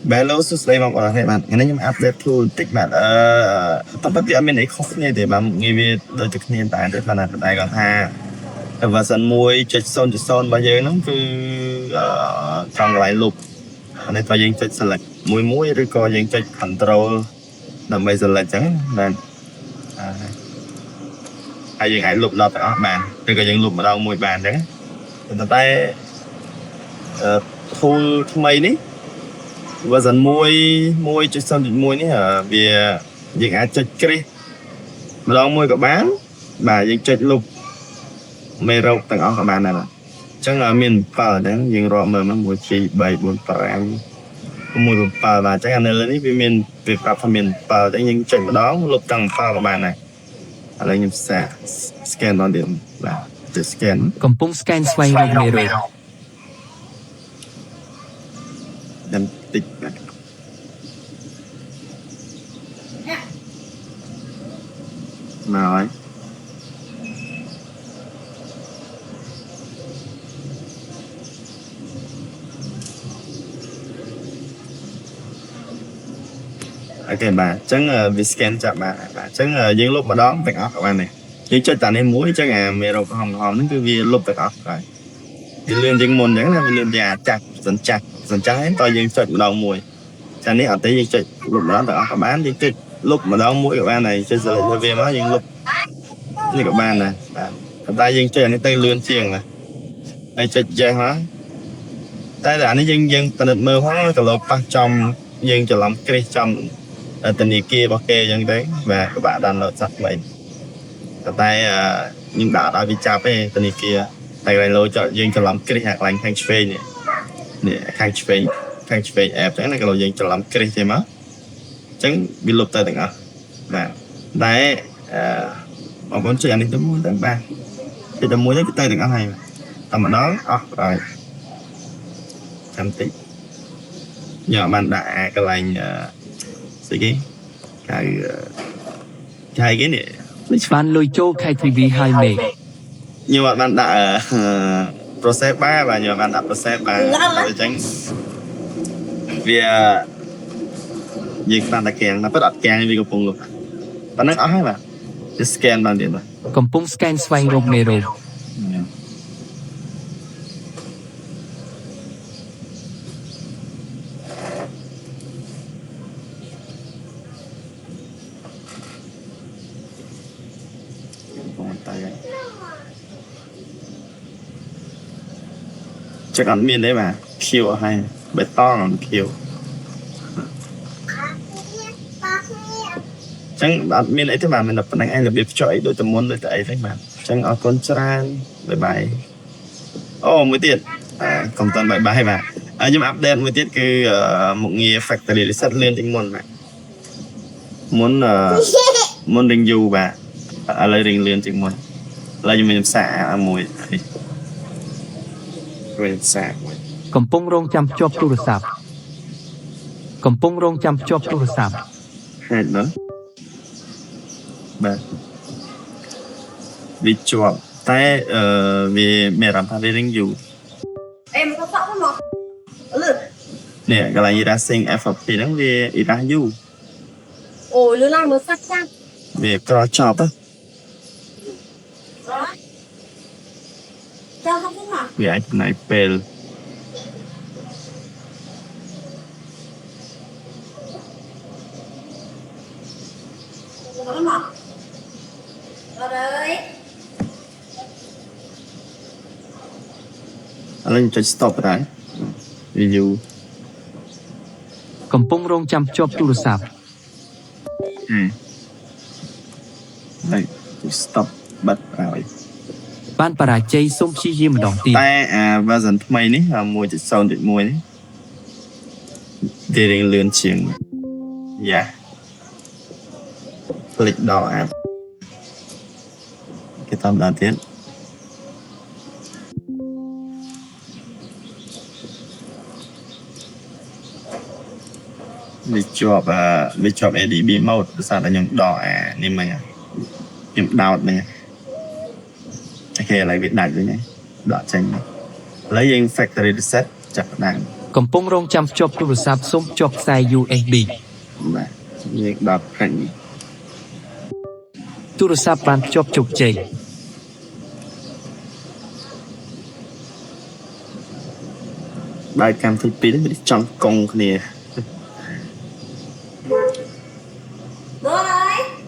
Bello susah memang orang hebat. Ini yang update tu tik mat. Tempat dia ambil kos ni dia bang ngiwit dari teknik tak ada mana tak ada kan. Version 1.0.0 របស់យើងហ្នឹងគឺត្រង់កន្លែងលុបអានេះតើយើងចុច select មួយឬក៏យើងចុច control ដើម្បី select ចឹងណាហើយយើងអាចលុបដល់ទាំងអស់បានឬក៏យើងលុបម្ដងមួយបានចឹងប៉ុន្តែtool ថ្មីនេះ version 1.0.1 នេះវាយើងអាចចុចគ្រីសម្ដងមួយក៏បានបាទយើងចុចលុបមេរោគទាំងអស់ក៏បានដែរបាទអញ្ចឹងមាន7អញ្ចឹងយើងរាប់មើលមក1 2 3 4 5 6 7បាទអញ្ចឹងអានៅលើនេះវាមានវាប្រាប់ថាមាន7អញ្ចឹងយើងចុចម្ដងលុបទាំង7ក៏បានដែរឥឡូវខ្ញុំសាក scan ដល់ទៀតបាទទៅ scan កំពុង scan ស្វែងរកមេរោគdan tikបាទមកហើយអូខេបាទអញ្ចឹងវា scan ចាប់បានបាទអញ្ចឹងយើងលុបម្ដងទាំងអស់ក៏បានដែរយើងចុចតានេះមួយអញ្ចឹងមេរោគក្រហមហ្នឹងគឺវាលុបទាំងអស់ហើយវាលឿនជាងមុនអញ្ចឹងណាវាលឿនជាអាចចាស់សញ្ចាស់ហើយតើយើងចុចម្ដងមួយចានេះអត់ទេយើងចុចលុបម្ដងទាំងអស់ក៏បានយើងចុចលុបម្ដងមួយក៏បានហើយចុច select លើវាមកយើងលុបនេះក៏បានដែរបាទប៉ុន្តែយើងចុចអានេះទៅលឿនជាងណាហើយចុច yes មកតែអានេះយើងពិនិត្យមើលផងក៏លោកប៉ះចំយើងច្រឡំគ្រីសចំធនាគាររបស់គេអញ្ចឹងទៅបាទក៏បាក់ download សោះថ្មីតែខ្ញុំដាក់ឲ្យវាចាប់ទេធនាគារតែកន្លែងលោចយើងច្រឡំគ្រីសអាកន្លែងខាងឆ្វេងនេះខាងឆ្វេង app ចឹងណាក៏យើងច្រឡំគ្រីសទេមកអញ្ចឹងវាលុបទៅទាំងអស់បាទតែបងប្អូនចុចអានេះទៅមួយទៅបាទចុចទៅមួយទៅគឺទៅទាំងអស់ហើយតែម្ដងអស់ហើយចាំតិចញ៉ាំបានដាក់អាកន្លែងស្អីគេហៅគេនេះបានលុយចូលខែ TV ហើយមេខ្ញុំអត់បានដាក់process bar បាទខ្ញុំបានដាក់ process bar អញ្ចឹងវាយើងបានតែកាំងតែពិតអត់កាំងវាកំពុងលុបប៉ុណ្ណឹងអស់ហើយបាទ scan បានទៀតបាទកំពុង scan ស្វែងរកមេរោគចឹងអត់មានទេបាទខៀវអស់ហើយបេតងខៀវចឹងអត់មានអីទេបាទមានតែប៉ុណ្្នឹងឯងរបៀបចុចអីដូចតែមុនដូចតែអីទេបាទចឹងអរគុណច្រើនបាយអូមួយទៀតកុំតន់បាយបាទខ្ញុំអាប់ដេតមួយទៀតគឺមុខងារ factory reset លឿនជាងមុនបាទមុនរៀងយូរបាទឥឡូវរៀងលឿនជាងមុនឥឡូវខ្ញុំសាកមួយកំពុងរងចាំភ្ជាប់ទូរស័ព្ទហេតុនោះបាទវាជាប់តែវាមានអារម្មណ៍ថាវារៀងយូរមកសក់មកលឺនេះកន្លែង erasing FFP ហ្នឹងវា erase យូរអូយលឺឡើងមើលសាច់ចាស់វាក្រចប់ចាស់ហ្នឹងមកវាអាចចំណាយពេលឥឡូវចុច stop ដែរវាយូរកំពុងរងចាំភ្ជាប់ទូរស័ព្ទហើយ stop បាត់ហើយបានបរាជ័យសូមព្យាយាមម្ដងទៀតតែversion ថ្មីនេះ 1.0.1 នេះវារៀងលឿនជាងយ៉ាคลิกដល់ app គេតាមដល់ទៀតវាជាប់ ADB mode ដោយសារតែខ្ញុំដកនេះមិញខ្ញុំដោតមិញអូខេឥឡូវវាដាច់វិញហើយដកចេញឥឡូវយើង factory reset ចាប់ផ្ដើម កំពុងរងចាំភ្ជាប់ទូរស័ព្ទសូមភ្ជាប់ខ្សែ USB បាទយើងដល់ខាងនេះ ទូរស័ព្ទបានភ្ជាប់ជោគជ័យ បាយកម្មទី2នេះចង់កង់គ្នា Bố ơi.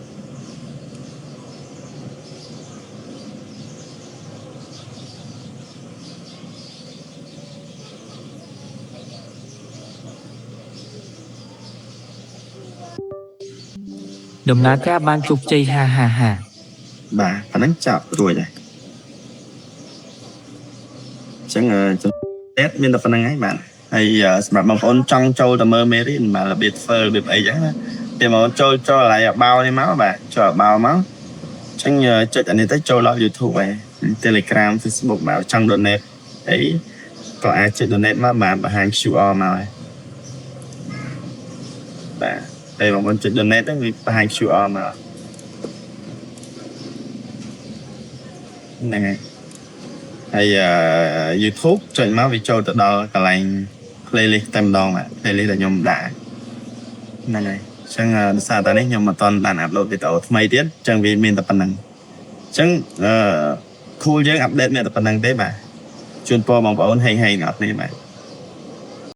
ដំណើរការបានជោគជ័យហាហាហា បាទប៉ណ្ណឹងចប់រួចហើយអញ្ចឹងតែមានតែប៉ុណ្្នឹងហើយបាទហើយសម្រាប់បងប្អូនចង់ចូលទៅមើលមេរៀនបាទរបៀបធ្វើរបៀបអីចឹងណាពេលមកចូលកន្លែងបោនេះមកបាទចូលបោមកអញ្ចឹងចុចអានេះទៅចូលដល់ YouTube ហើយ Telegram Facebook បាទចង់ donate អីក៏អាចចុច donate មកបាទបង្ហាញ QR មកហើយបាទពេលបងប្អូនចុច donate ទៅវាបង្ហាញ QR មកហ្នឹងហើយហើយYouTube ចុចមកវាចូលទៅដល់កន្លែង playlist តែម្ដងបាទ playlist ដែលខ្ញុំដាក់ហ្នឹងហើយអញ្ចឹងដោយសារតែនេះខ្ញុំមិនទាន់បាន upload វីដេអូថ្មីទៀតអញ្ចឹងវាមានតែប៉ុណ្្នឹងអញ្ចឹងtool យើង update មានតែប៉ុណ្្នឹងទេបាទជូនពរបងប្អូនហេងៗអ្នកនរគ្នាបាទ